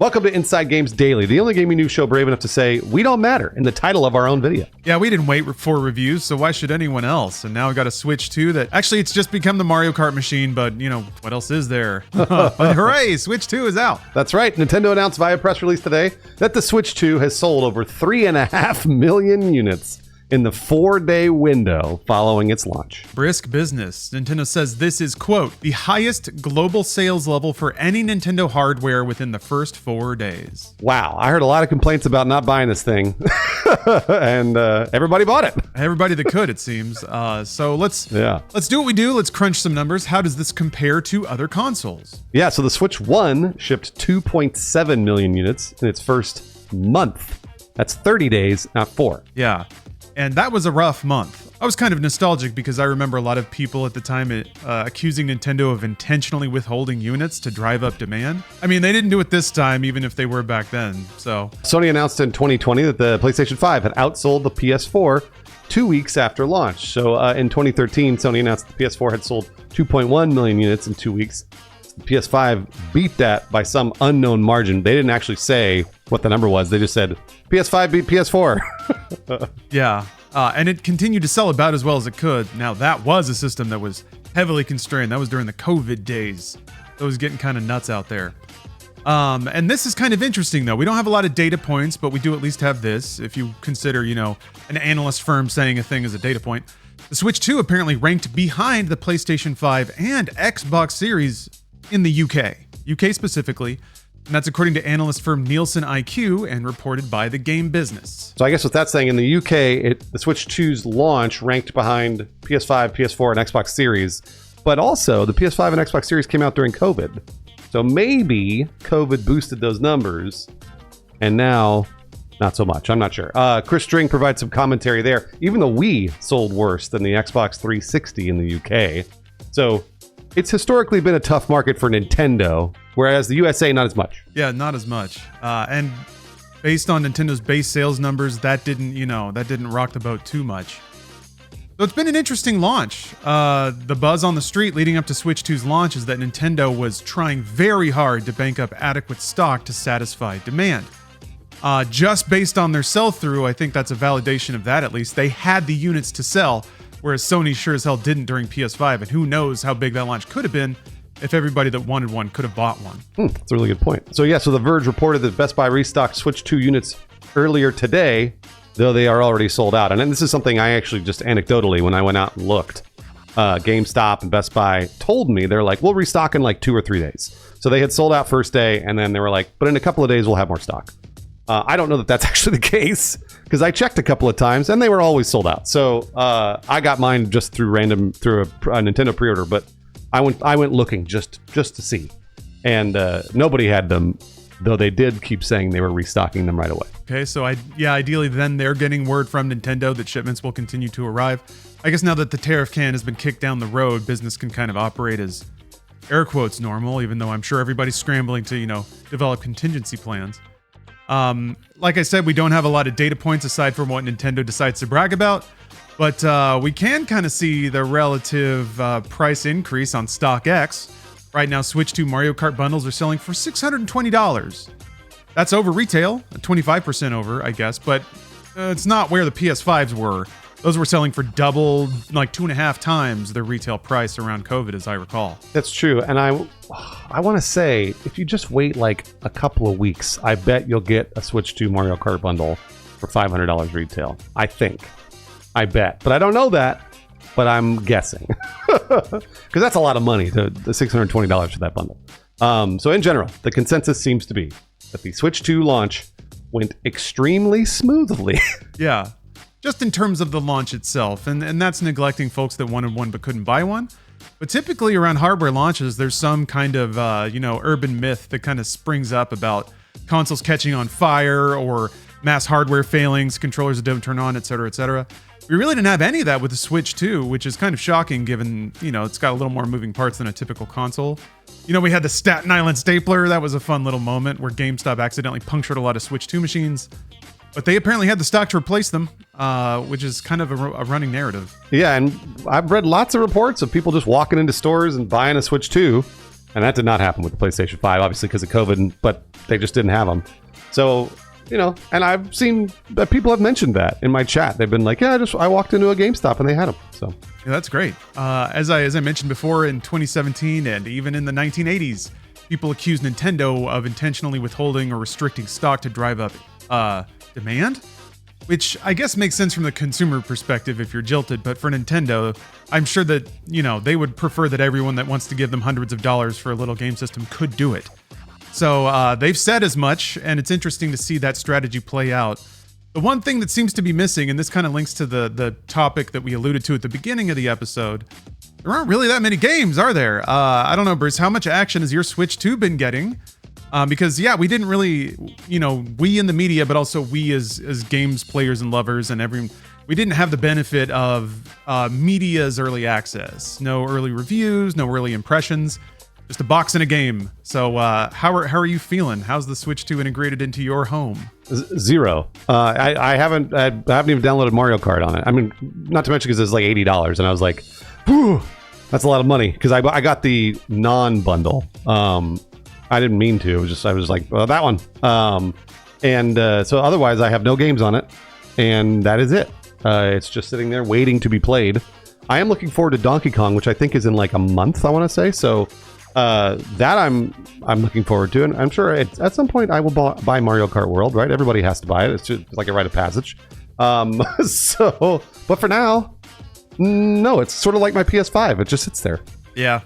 Welcome to Inside Games Daily, the only gaming news show brave enough to say we don't matter in the title of our own video. Yeah, we didn't wait for reviews, so why should anyone else? And now we got a Switch 2 that actually it's just become the Mario Kart machine, but you know, what else is there? But hooray, Switch 2 is out. That's right. Nintendo announced via press release today that the Switch 2 has sold over 3.5 million units in the 4-day window following its launch. Brisk business. Nintendo says this is, quote, the highest global sales level for any Nintendo hardware within the first 4 days. Wow, I heard a lot of complaints about not buying this thing, and everybody bought it. Everybody that could, it seems. So let's do what we do. Let's crunch some numbers. How does this compare to other consoles? Yeah, so the Switch 1 shipped 2.7 million units in its first month. That's 30 days, not 4. Yeah. And that was a rough month. I was kind of nostalgic because I remember a lot of people at the time accusing Nintendo of intentionally withholding units to drive up demand. I mean, they didn't do it this time, even if they were back then, so. Sony announced in 2020 that the PlayStation 5 had outsold the PS4 2 weeks after launch. So in 2013, Sony announced the PS4 had sold 2.1 million units in 2 weeks. The PS5 beat that by some unknown margin. They didn't actually say what the number was. They just said PS5 beat PS4. Yeah, and it continued to sell about as well as it could. Now, that was a system that was heavily constrained. That was during the COVID days. It was getting kind of nuts out there. And this is kind of interesting, though. We don't have a lot of data points, but we do at least have this. If you consider, you know, an analyst firm saying a thing as a data point. The Switch 2 apparently ranked behind the PlayStation 5 and Xbox Series in the UK specifically, and that's according to analyst firm Nielsen IQ and reported by the Game Business. So I guess what that's saying, in the UK, the Switch 2's launch ranked behind PS5, PS4, and Xbox Series, but also the PS5 and Xbox Series came out during COVID. So maybe COVID boosted those numbers, and now not so much. I'm not sure. Chris String provides some commentary there. Even the Wii sold worse than the Xbox 360 in the UK. So it's historically been a tough market for Nintendo, whereas the USA, not as much. Yeah, not as much. And based on Nintendo's base sales numbers, that didn't rock the boat too much. So it's been an interesting launch. The buzz on the street leading up to Switch 2's launch is that Nintendo was trying very hard to bank up adequate stock to satisfy demand. Just based on their sell-through, I think that's a validation of that at least. They had the units to sell, whereas Sony sure as hell didn't during PS5, and who knows how big that launch could have been if everybody that wanted one could have bought one. That's a really good point. So The Verge reported that Best Buy restocked Switch 2 units earlier today, though they are already sold out. And then this is something I actually just anecdotally, when I went out and looked, GameStop and Best Buy told me, they're like, we'll restock in like 2 or 3 days. So they had sold out first day, and then they were like, but in a couple of days, we'll have more stock. I don't know that that's actually the case, because I checked a couple of times and they were always sold out. So I got mine just through a Nintendo pre-order, but I went looking just to see, and nobody had them, though they did keep saying they were restocking them right away. Okay, so ideally then they're getting word from Nintendo that shipments will continue to arrive. I guess now that the tariff can has been kicked down the road, business can kind of operate as air quotes normal, even though I'm sure everybody's scrambling to, develop contingency plans. Like I said, we don't have a lot of data points aside from what Nintendo decides to brag about, but we can kind of see the relative price increase on StockX. Right now, Switch 2 Mario Kart bundles are selling for $620. That's over retail, 25% over, I guess, but it's not where the PS5s were. Those were selling for double, like 2.5 times their retail price around COVID, as I recall. That's true. And I want to say, if you just wait like a couple of weeks, I bet you'll get a Switch 2 Mario Kart bundle for $500 retail. I bet. But I don't know that, but I'm guessing. Because that's a lot of money, the $620 for that bundle. So in general, the consensus seems to be that the Switch 2 launch went extremely smoothly. Yeah. Just in terms of the launch itself, and that's neglecting folks that wanted one but couldn't buy one. But typically around hardware launches, there's some kind of, urban myth that kind of springs up about consoles catching on fire or mass hardware failings, controllers that don't turn on, et cetera, et cetera. We really didn't have any of that with the Switch 2, which is kind of shocking given, it's got a little more moving parts than a typical console. We had the Staten Island stapler. That was a fun little moment where GameStop accidentally punctured a lot of Switch 2 machines. But they apparently had the stock to replace them, which is kind of a running narrative. Yeah, and I've read lots of reports of people just walking into stores and buying a Switch 2 And that did not happen with the PlayStation 5, obviously because of COVID, but they just didn't have them. So, and I've seen that people have mentioned that in my chat. They've been like, yeah, I walked into a GameStop and they had them. So yeah, that's great. As I mentioned before, in 2017 and even in the 1980s, people accused Nintendo of intentionally withholding or restricting stock to drive up demand, which I guess makes sense from the consumer perspective if you're jilted. But for Nintendo, I'm sure that, they would prefer that everyone that wants to give them hundreds of dollars for a little game system could do it. So they've said as much, and it's interesting to see that strategy play out. The one thing that seems to be missing, and this kind of links to the topic that we alluded to at the beginning of the episode, there aren't really that many games, are there? I don't know, Bruce, how much action has your Switch 2 been getting? Because, yeah, we didn't really, we in the media, but also we as games players and lovers and everyone, we didn't have the benefit of media's early access. No early reviews, no early impressions. Just a box and a game. So how are you feeling? How's the Switch 2 integrated into your home? Zero. I haven't even downloaded Mario Kart on it. I mean, not to mention because it's like $80, and I was like, whew, that's a lot of money because I got the non-bundle. I didn't mean to. I was like, well, that one. So otherwise, I have no games on it, and that is it. It's just sitting there waiting to be played. I am looking forward to Donkey Kong, which I think is in like a month. I want to say so. That I'm looking forward to, and I'm sure at some point I will buy Mario Kart World. Right? Everybody has to buy it. It's just like a rite of passage. But for now, no. It's sort of like my PS5. It just sits there. Yeah,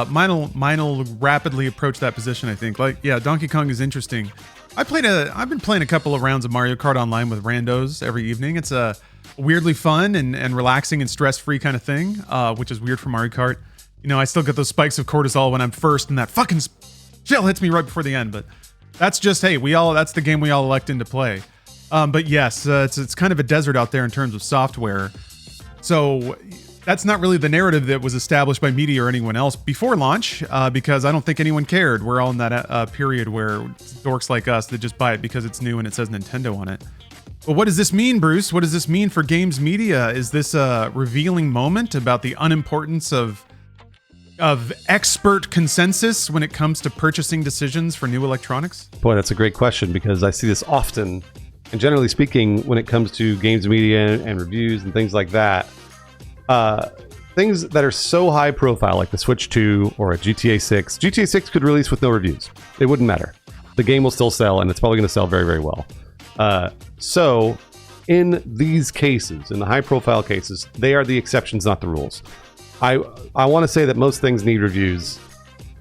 mine'll rapidly approach that position. I think. Donkey Kong is interesting. I've been playing a couple of rounds of Mario Kart online with randos every evening. It's a weirdly fun and relaxing and stress-free kind of thing, which is weird for Mario Kart. I still get those spikes of cortisol when I'm first, and that fucking shell hits me right before the end. But that's just, hey, that's the game we all elect in to play. But yes, it's kind of a desert out there in terms of software. So that's not really the narrative that was established by media or anyone else before launch, because I don't think anyone cared. We're all in that period where dorks like us that just buy it because it's new and it says Nintendo on it. But what does this mean, Bruce? What does this mean for games media? Is this a revealing moment about the unimportance of expert consensus when it comes to purchasing decisions for new electronics? Boy, that's a great question because I see this often. And generally speaking, when it comes to games media and reviews and things like that, things that are so high profile, like the Switch 2 or a GTA 6, GTA 6 could release with no reviews. It wouldn't matter. The game will still sell, and it's probably going to sell very, very well. So in these cases, in the high profile cases, they are the exceptions, not the rules. I want to say that most things need reviews.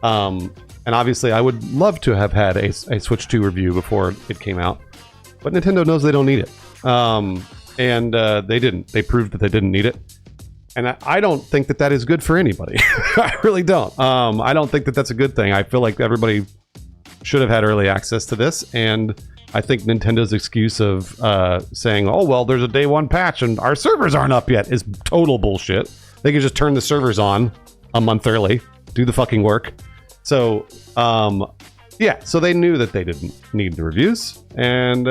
And obviously, I would love to have had a Switch 2 review before it came out. But Nintendo knows they don't need it. And they didn't. They proved that they didn't need it. And I don't think that is good for anybody. I really don't. I don't think that that's a good thing. I feel like everybody should have had early access to this. And I think Nintendo's excuse of saying, oh, well, there's a day one patch and our servers aren't up yet is total bullshit. They could just turn the servers on a month early, do the fucking work. So, so they knew that they didn't need the reviews, and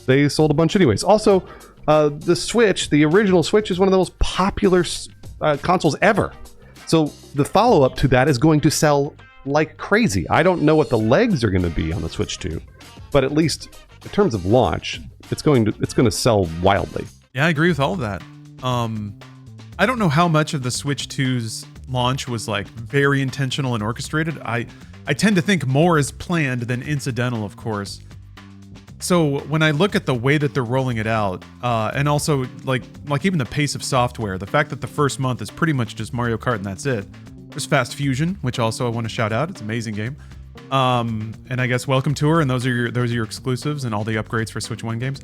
they sold a bunch anyways. Also, the Switch, the original Switch, is one of the most popular consoles ever. So the follow-up to that is going to sell like crazy. I don't know what the legs are going to be on the Switch 2, but at least in terms of launch, it's going to sell wildly. Yeah, I agree with all of that. I don't know how much of the Switch 2's launch was like very intentional and orchestrated. I tend to think more is planned than incidental, of course. So when I look at the way that they're rolling it out, and also like even the pace of software, the fact that the first month is pretty much just Mario Kart and that's it. There's Fast Fusion, which also I want to shout out. It's an amazing game. And I guess Welcome Tour, and those are your exclusives and all the upgrades for Switch 1 games.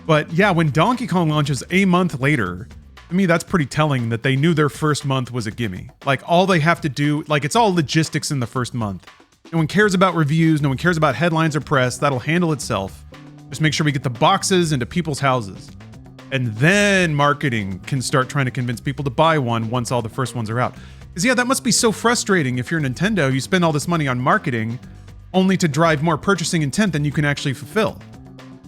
But yeah, when Donkey Kong launches a month later, to me, that's pretty telling that they knew their first month was a gimme. Like, all they have to do, like, it's all logistics in the first month. No one cares about reviews. No one cares about headlines or press. That'll handle itself. Just make sure we get the boxes into people's houses. And then marketing can start trying to convince people to buy one once all the first ones are out. Because, yeah, that must be so frustrating if you're Nintendo. You spend all this money on marketing only to drive more purchasing intent than you can actually fulfill.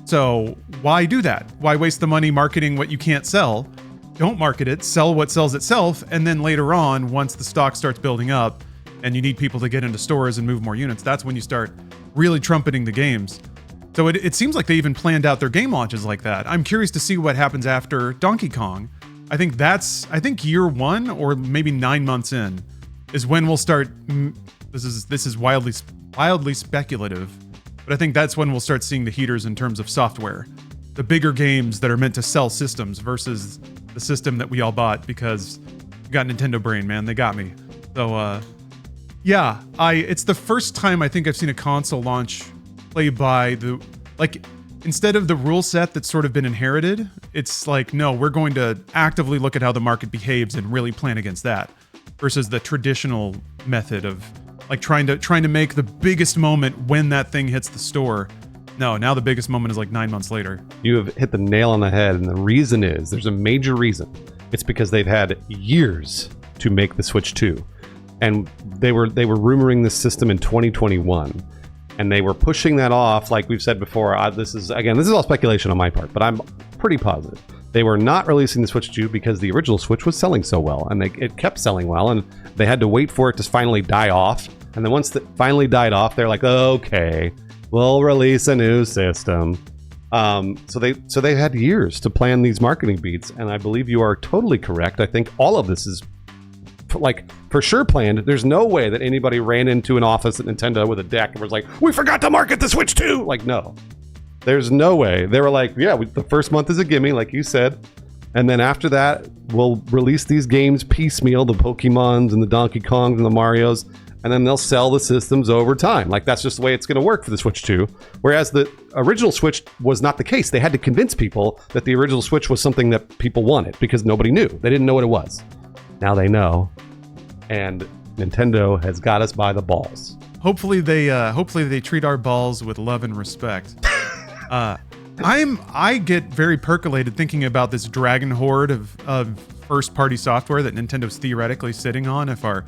So why do that? Why waste the money marketing what you can't sell? Don't market it, sell what sells itself, and then later on, once the stock starts building up, and you need people to get into stores and move more units, that's when you start really trumpeting the games. So it seems like they even planned out their game launches like that. I'm curious to see what happens after Donkey Kong. I think year 1 or maybe 9 months in is when we'll start. This is wildly speculative, but I think that's when we'll start seeing the heaters in terms of software. The bigger games that are meant to sell systems versus the system that we all bought because we got Nintendo brain, man. They got me. So yeah, it's the first time I think I've seen a console launch play by the, like, instead of the rule set that's sort of been inherited, it's like, no, we're going to actively look at how the market behaves and really plan against that versus the traditional method of like trying to make the biggest moment when that thing hits the store. No, now the biggest moment is like 9 months later. You have hit the nail on the head, and the reason is, there's a major reason. It's because they've had years to make the Switch 2. And they were rumoring this system in 2021. And they were pushing that off, like we've said before. This is all speculation on my part, but I'm pretty positive. They were not releasing the Switch 2 because the original Switch was selling so well, and it kept selling well, and they had to wait for it to finally die off. And then once it finally died off, they're like, okay, we'll release a new system. So they had years to plan these marketing beats, and I believe you are totally correct. I think all of this is like for sure planned. There's no way that anybody ran into an office at Nintendo with a deck and was like, we forgot to market the Switch 2. Like, no, there's no way. They were like, yeah, the first month is a gimme, like you said, and then after that we'll release these games piecemeal, the Pokemons and the Donkey Kongs and the Marios, and then they'll sell the systems over time. Like, that's just the way it's going to work for the Switch 2. Whereas the original Switch was not the case. They had to convince people that the original Switch was something that people wanted because nobody knew. They didn't know what it was. Now they know, and Nintendo has got us by the balls. Hopefully they treat our balls with love and respect. I get very percolated thinking about this dragon horde of first-party software that Nintendo's theoretically sitting on, if our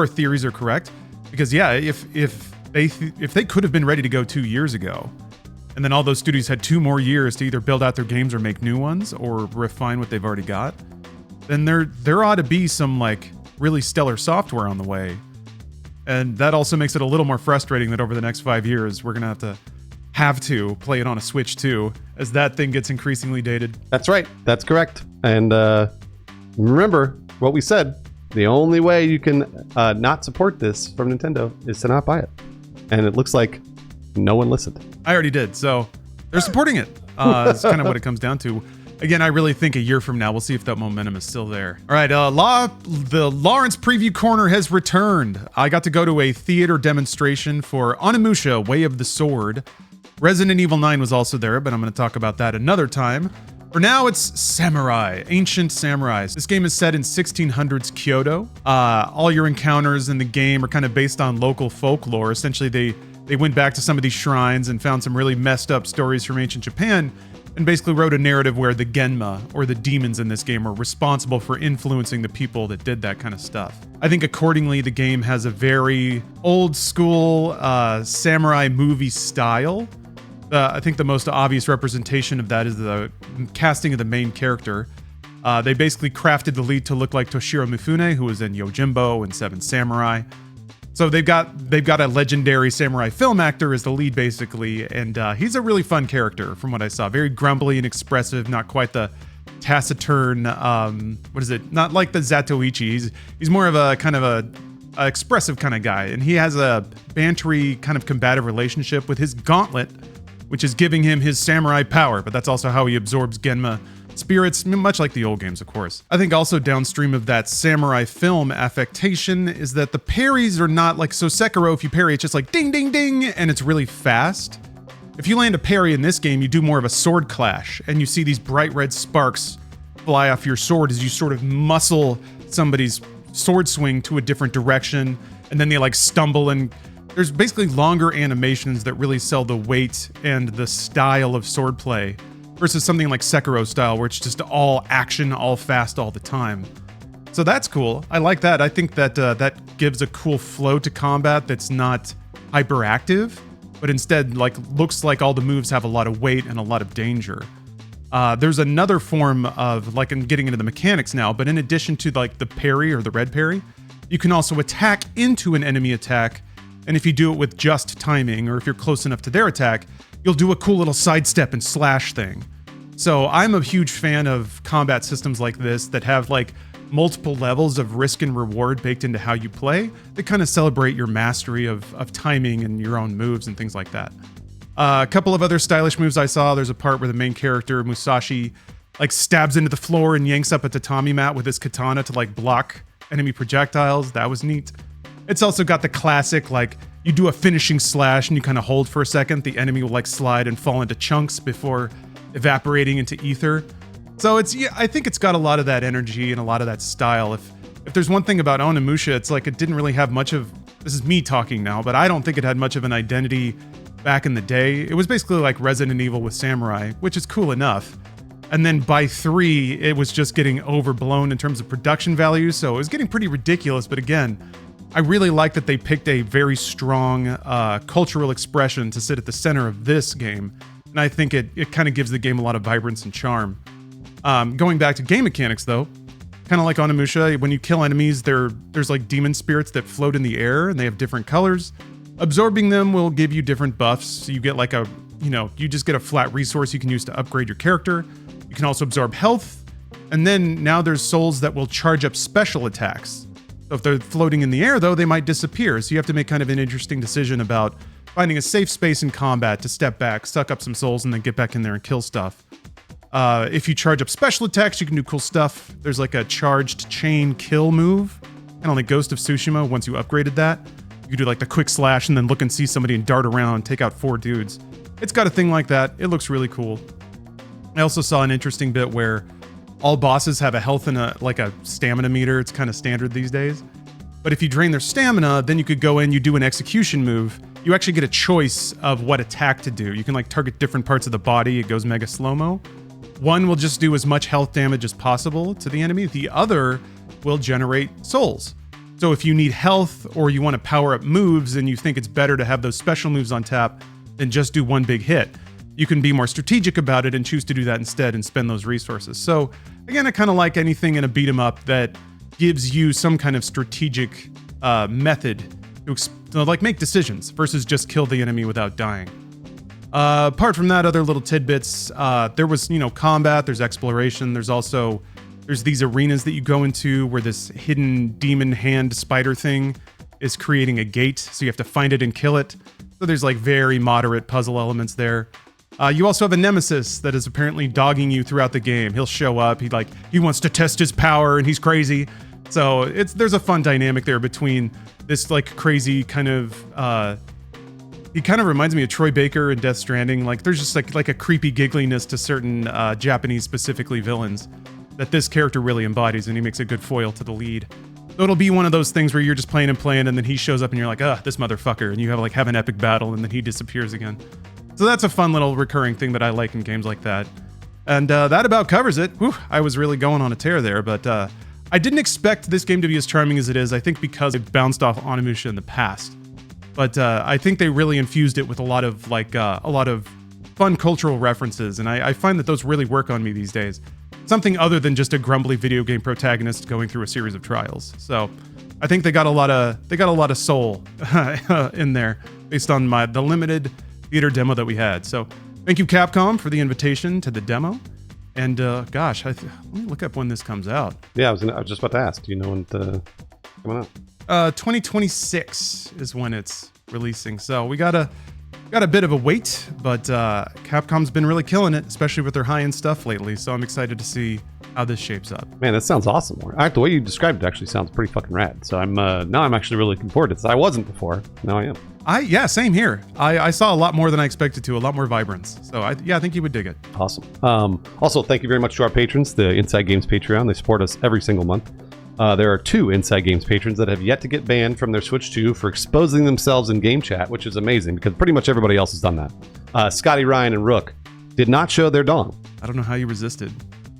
theories are correct. Because yeah, if they could have been ready to go 2 years ago, and then all those studios had 2 more years to either build out their games or make new ones or refine what they've already got, then there ought to be some like really stellar software on the way. And that also makes it a little more frustrating that over the next 5 years we're gonna have to play it on a Switch 2 as that thing gets increasingly dated. That's right. That's correct. And remember what we said. The only way you can not support this from Nintendo is to not buy it. And it looks like no one listened. I already did, so they're supporting it. That's kind of what it comes down to. Again, I really think a year from now, we'll see if that momentum is still there. All right, the Lawrence Preview Corner has returned. I got to go to a theater demonstration for Onimusha, Way of the Sword. Resident Evil 9 was also there, but I'm going to talk about that another time. For now, it's Samurai, Ancient Samurais. This game is set in 1600s Kyoto. All your encounters in the game are kind of based on local folklore. Essentially, they went back to some of these shrines and found some really messed up stories from ancient Japan and basically wrote a narrative where the Genma, or the demons in this game, are responsible for influencing the people that did that kind of stuff. I think accordingly, the game has a very old school samurai movie style. I think the most obvious representation of that is the casting of the main character. They basically crafted the lead to look like Toshiro Mifune, who was in Yojimbo and Seven Samurai. So they've got a legendary samurai film actor as the lead, basically, and he's a really fun character from what I saw. Very grumbly and expressive, not quite the taciturn. Not like the Zatoichi. He's more of a kind of a expressive kind of guy, and he has a bantery kind of combative relationship with his gauntlet, which is giving him his samurai power. But that's also how he absorbs Genma spirits, much like the old games, of course. I think also downstream of that samurai film affectation is that the parries are not like, so Sekiro, if you parry, it's just like ding, ding, ding, and it's really fast. If you land a parry in this game, you do more of a sword clash, and you see these bright red sparks fly off your sword as you sort of muscle somebody's sword swing to a different direction, and then they like stumble, and there's basically longer animations that really sell the weight and the style of swordplay versus something like Sekiro style, where it's just all action, all fast, all the time. So that's cool. I like that. I think that that gives a cool flow to combat that's not hyperactive, but instead like looks like all the moves have a lot of weight and a lot of danger. There's another form of, like, I'm getting into the mechanics now, but in addition to like the parry or the red parry, you can also attack into an enemy attack. And if you do it with just timing, or if you're close enough to their attack, you'll do a cool little sidestep and slash thing. So I'm a huge fan of combat systems like this that have like multiple levels of risk and reward baked into how you play that kind of celebrate your mastery of timing and your own moves and things like that. A couple of other stylish moves I saw. There's a part where the main character, Musashi, like stabs into the floor and yanks up a tatami mat with his katana to like block enemy projectiles. That was neat. It's also got the classic, like, you do a finishing slash and you kind of hold for a second. The enemy will like slide and fall into chunks before evaporating into ether. So I think it's got a lot of that energy and a lot of that style. If there's one thing about Onimusha, it's like it didn't really have much of, this is me talking now, but I don't think it had much of an identity back in the day. It was basically like Resident Evil with samurai, which is cool enough. And then by 3, it was just getting overblown in terms of production value. So it was getting pretty ridiculous. But again, I really like that they picked a very strong cultural expression to sit at the center of this game. And I think it kind of gives the game a lot of vibrance and charm. Going back to game mechanics though, kind of like Onimusha, when you kill enemies, there's like demon spirits that float in the air and they have different colors. Absorbing them will give you different buffs. So you get like you just get a flat resource you can use to upgrade your character. You can also absorb health. And then now there's souls that will charge up special attacks. So if they're floating in the air though, they might disappear. So you have to make kind of an interesting decision about finding a safe space in combat to step back, suck up some souls, and then get back in there and kill stuff. If you charge up special attacks, you can do cool stuff. There's like a charged chain kill move, kind of like Ghost of Tsushima once you upgraded that. You can do like the quick slash and then look and see somebody and dart around and take out 4 dudes. It's got a thing like that. It looks really cool. I also saw an interesting bit where all bosses have a health and a stamina meter. It's kind of standard these days. But if you drain their stamina, then you could go in, you do an execution move. You actually get a choice of what attack to do. You can like target different parts of the body. It goes mega slow-mo. One will just do as much health damage as possible to the enemy. The other will generate souls. So if you need health or you want to power up moves and you think it's better to have those special moves on tap than just do one big hit, you can be more strategic about it and choose to do that instead and spend those resources. So again, I kind of like anything in a beat 'em up that gives you some kind of strategic method to like make decisions versus just kill the enemy without dying. Apart from that, other little tidbits, there was, combat, there's exploration, there's these arenas that you go into where this hidden demon hand spider thing is creating a gate, so you have to find it and kill it. So there's like very moderate puzzle elements there. You also have a nemesis that is apparently dogging you throughout the game. He'll show up, he wants to test his power and he's crazy. So there's a fun dynamic there between this like crazy kind of, he kind of reminds me of Troy Baker in Death Stranding. Like there's just like a creepy giggliness to certain Japanese specifically villains that this character really embodies, and he makes a good foil to the lead. So it'll be one of those things where you're just playing, and then he shows up and you're like, this motherfucker, and you have an epic battle, and then he disappears again. So that's a fun little recurring thing that I like in games like that. And that about covers it. Whew, I was really going on a tear there, but I didn't expect this game to be as charming as it is, I think because it bounced off Onimusha in the past. But I think they really infused it with a lot of fun cultural references, and I find that those really work on me these days. Something other than just a grumbly video game protagonist going through a series of trials. So I think they got a lot of soul in there based on the limited theater demo that we had. So thank you, Capcom, for the invitation to the demo. And gosh, let me look up when this comes out. Yeah, I was just about to ask. Do you know when it's coming out? 2026 is when it's releasing. So we got a bit of a wait, but Capcom's been really killing it, especially with their high-end stuff lately. So I'm excited to see how this shapes up. Man, that sounds awesome. The way you described it actually sounds pretty fucking rad. So I'm actually really looking forward to this. I wasn't before. Now I am. Yeah, same here. I saw a lot more than I expected to, a lot more vibrance. So I think you would dig it. Awesome. Also, thank you very much to our patrons, the Inside Games Patreon. They support us every single month. There are 2 Inside Games patrons that have yet to get banned from their Switch 2 for exposing themselves in game chat, which is amazing because pretty much everybody else has done that. Scotty, Ryan, and Rook did not show their dong. I don't know how you resisted.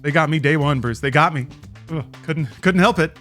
They got me day one, Bruce. They got me. Ugh, couldn't help it.